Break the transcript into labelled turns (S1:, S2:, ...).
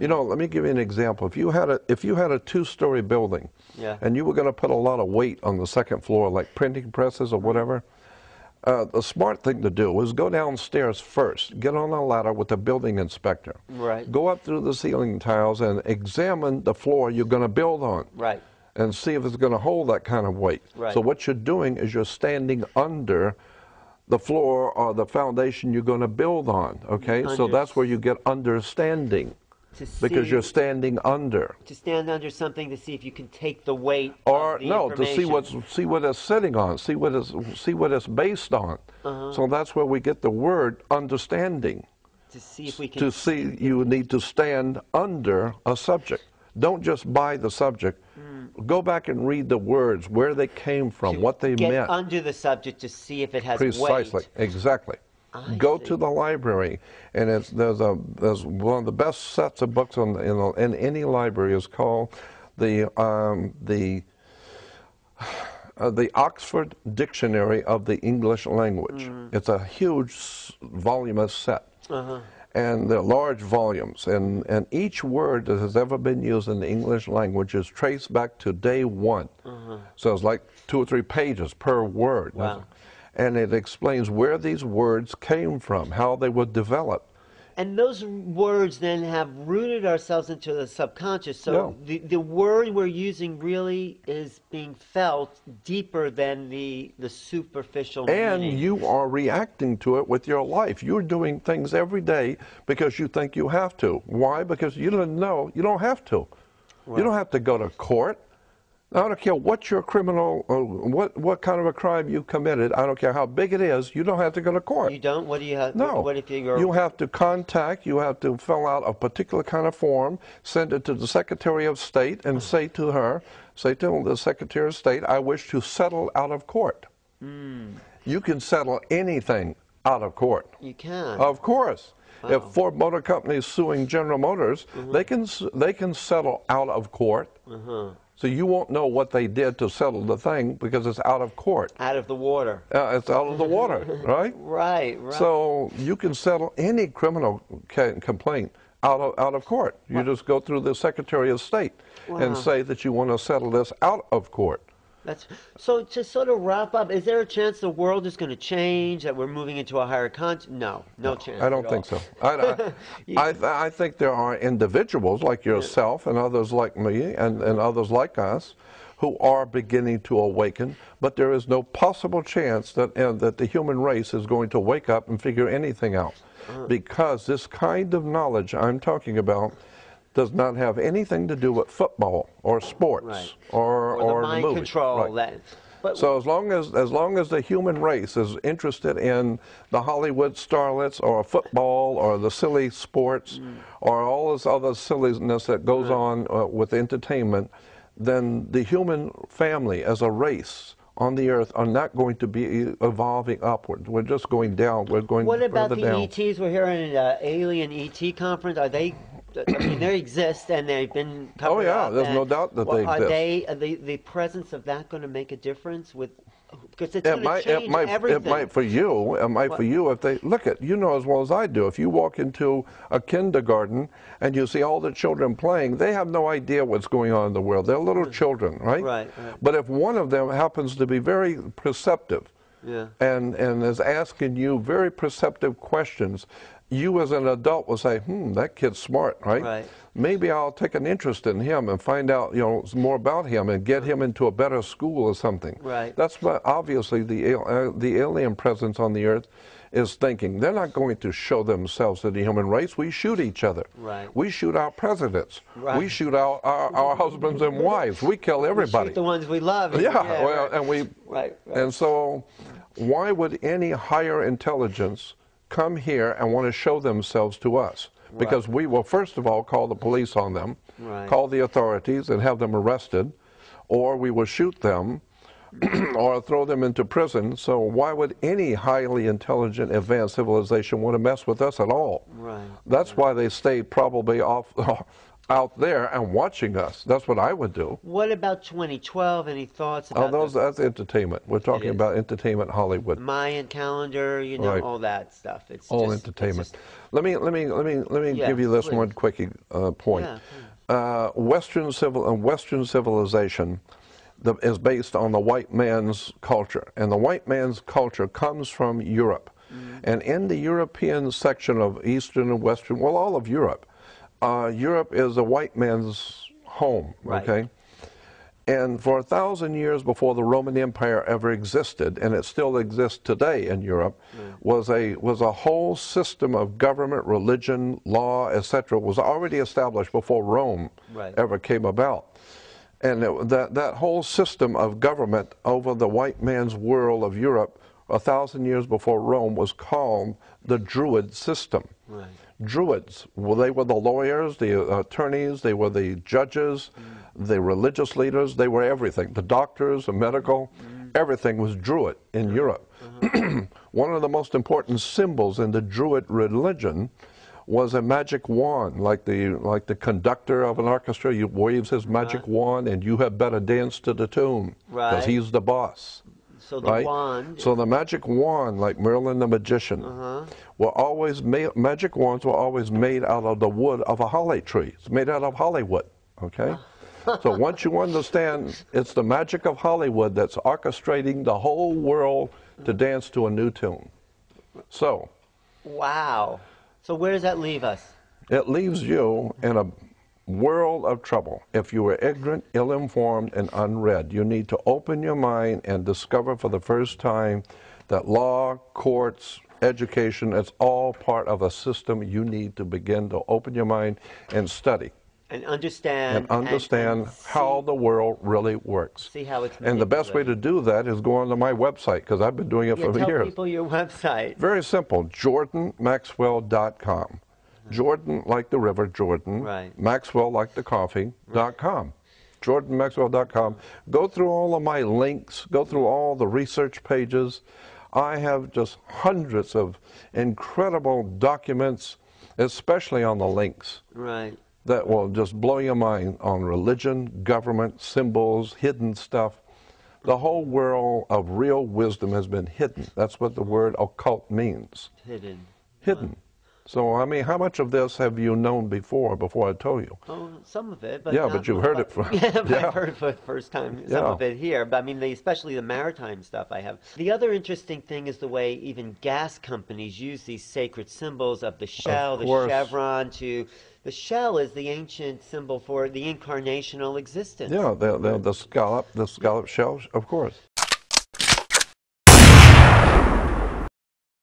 S1: You know, let me give you an example. If you had a two-story building,
S2: Yeah.
S1: and you were going to put a lot of weight on the second floor, like printing presses or whatever, the smart thing to do is go downstairs first, get on a ladder with the building inspector,
S2: Right.
S1: go up through the ceiling tiles and examine the floor you're going to build on.
S2: Right.
S1: And see if it's going to hold that kind of weight.
S2: Right.
S1: So what you're doing is you're standing under the floor or the foundation you're going to build on, okay? So that's where you get understanding, because you're standing under.
S2: To stand under something to see if you can take the weight
S1: Or
S2: of the
S1: no, to see what it's sitting on, see what it's based on. So that's where we get the word understanding.
S2: To see if we can...
S1: To see, you need to stand under a subject. Don't just buy the subject. Go back and read the words, where they came from, what they
S2: get
S1: meant.
S2: under the subject to see if it has
S1: Precisely,
S2: weight.
S1: exactly. Go to the library, and there's one of the best sets of books in any library is called the Oxford Dictionary of the English Language. It's a huge voluminous set. And they're large volumes, and each word that has ever been used in the English language is traced back to day one. So it's like 2 or 3 pages per word.
S2: Wow.
S1: And it explains where these words came from, how they were developed.
S2: And those words then have rooted ourselves into the subconscious. So the word we're using really is being felt deeper than the superficial meaning.
S1: And you are reacting to it with your life. You're doing things every day because you think you have to. Why? Because you don't know you don't have to.
S2: Right.
S1: You don't have to go to court. I don't care what your criminal, what kind of a crime you committed. I don't care how big it is. You don't have to go to court.
S2: You don't? What do you have?
S1: No.
S2: What if you're...
S1: You have to contact, you have to fill out a particular kind of form, send it to the Secretary of State, and say to the Secretary of State, I wish to settle out of court. You can settle anything out of court.
S2: You can?
S1: Of course.
S2: Wow.
S1: If Ford Motor Company is suing General Motors, they can settle out of court. So you won't know what they did to settle the thing because it's out of court.
S2: Out of the water.
S1: It's out of the water, right?
S2: Right.
S1: So you can settle any criminal complaint out of court. You just go through the Secretary of State and say that you want to settle this out of court.
S2: So to sort of wrap up, is there a chance the world is going to change, that we're moving into a higher conscious? No chance.
S1: I don't think so. I think there are individuals like yourself and others like me and others like us who are beginning to awaken, but there is no possible chance that the human race is going to wake up and figure anything out, because this kind of knowledge I'm talking about does not have anything to do with football or sports or
S2: the mind
S1: movies.
S2: control.
S1: Right. So as long as the human race is interested in the Hollywood starlets or football or the silly sports or all this other silliness that goes on with entertainment, then the human family as a race on the earth are not going to be evolving upward. We're just going down. We're going further down.
S2: What about the ETs? We're hearing an alien ET conference. Are they... I mean, they exist and they've been covered up.
S1: There's no doubt that they exist.
S2: Are the presence of that going to make a difference with? Because it's going to change everything.
S1: It might for you. It might for you if they look at. You know as well as I do. If you walk into a kindergarten and you see all the children playing, they have no idea what's going on in the world. They're little children, right?
S2: Right.
S1: But if one of them happens to be very perceptive, and is asking you very perceptive questions, you as an adult will say, that kid's smart, right? Maybe I'll take an interest in him and find out, more about him and get him into a better school or something.
S2: Right.
S1: That's what obviously the alien presence on the earth is thinking. They're not going to show themselves to the human race. We shoot each other.
S2: Right.
S1: We shoot our presidents. Right. We shoot our husbands and wives. We kill everybody.
S2: We shoot the ones we love.
S1: And so why would any higher intelligence come here and want to show themselves to us? Because we will first of all call the police on them, call the authorities and have them arrested, or we will shoot them or throw them into prison. So why would any highly intelligent advanced civilization want to mess with us at all? That's why they stay probably off out there and watching us. That's what I would do.
S2: What about 2012? Any thoughts about
S1: That's entertainment. We're talking about entertainment Hollywood.
S2: Mayan calendar, you know,
S1: Right.
S2: all that stuff. It's
S1: All
S2: just,
S1: entertainment.
S2: It's just,
S1: Let me
S2: Yeah,
S1: give you this
S2: please.
S1: one quickie point.
S2: Yeah,
S1: Western civilization is based on the white man's culture, and the white man's culture comes from Europe. And in the European section of Eastern and Western, well, all of Europe, Europe is a white man's home.
S2: Right.
S1: Okay. And for 1,000 years before the Roman Empire ever existed, and it still exists today in Europe, was a whole system of government, religion, law, etc. was already established before Rome ever came about. And that whole system of government over the white man's world of Europe 1,000 years before Rome was called the Druid system.
S2: Right.
S1: Druids, well, they were the lawyers, the attorneys, they were the judges, the religious leaders, they were everything. The doctors, the medical, everything was Druid in Europe. One of the most important symbols in the Druid religion was a magic wand, like the conductor of an orchestra. He waves his magic wand, and you had better dance to the tune, because he's the boss.
S2: So the wand.
S1: So the magic wand, like Merlin the magician, were always magic wands were always made out of the wood of a holly tree. It's made out of Hollywood. Okay. So once you understand, it's the magic of Hollywood that's orchestrating the whole world to dance to a new tune. So.
S2: Wow. So where does that leave us?
S1: It leaves you in a world of trouble. If you are ignorant, ill-informed, and unread, you need to open your mind and discover for the first time that law, courts, education, it's all part of a system you need to begin to open your mind and study.
S2: And understand.
S1: And how the world really works.
S2: See how it's
S1: And the best way to do that is go onto my website, because I've been doing it for years.
S2: Tell people your website.
S1: Very simple, jordanmaxwell.com. Jordan, like the river Jordan.
S2: Right.
S1: Maxwell, like the coffee.com. jordanmaxwell.com. Go through all of my links. Go through all the research pages. I have just hundreds of incredible documents, especially on the links.
S2: Right.
S1: That will just blow your mind on religion, government, symbols, hidden stuff. The whole world of real wisdom has been hidden. That's what the word occult means.
S2: Hidden.
S1: Hidden. So, I mean, how much of this have you known before I told you?
S2: Oh, some of it. But
S1: yeah, but you've heard it from...
S2: I've heard it for the first time, some of it here. But I mean, especially the maritime stuff I have. The other interesting thing is the way even gas companies use these sacred symbols of the shell, the chevron, the shell is the ancient symbol for the incarnational existence.
S1: Yeah, the scallop shell, of course.